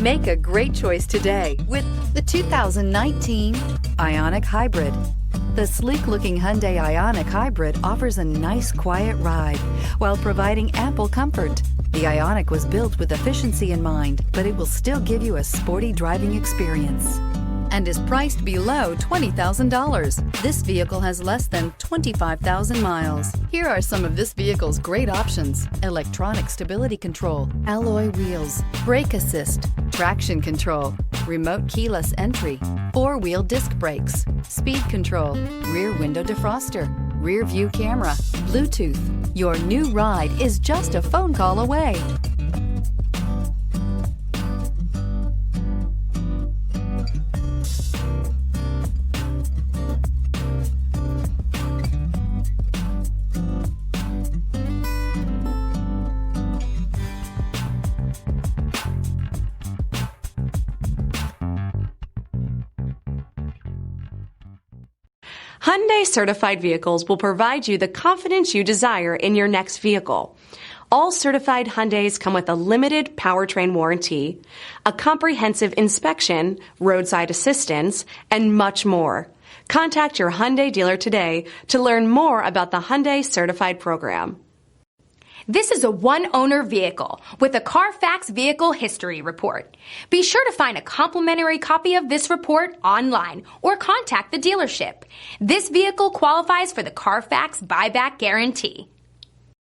Make a great choice today with the 2019 Ioniq Hybrid. The sleek-looking Hyundai Ioniq Hybrid offers a nice, quiet ride while providing ample comfort. The Ioniq was built with efficiency in mind, but it will still give you a sporty driving experience and is priced below $20,000. This vehicle has less than 25,000 miles. Here are some of this vehicle's great options: electronic stability control, alloy wheels, brake assist, traction control, remote keyless entry, four-wheel disc brakes, speed control, rear window defroster, rear view camera, Bluetooth. Your new ride is just a phone call away. Hyundai certified vehicles will provide you the confidence you desire in your next vehicle. All certified Hyundais come with a limited powertrain warranty, a comprehensive inspection, roadside assistance, and much more. Contact your Hyundai dealer today to learn more about the Hyundai certified program. This is a one-owner vehicle with a CARFAX Vehicle History Report. Be sure to find a complimentary copy of this report online or contact the dealership. This vehicle qualifies for the CARFAX Buyback Guarantee.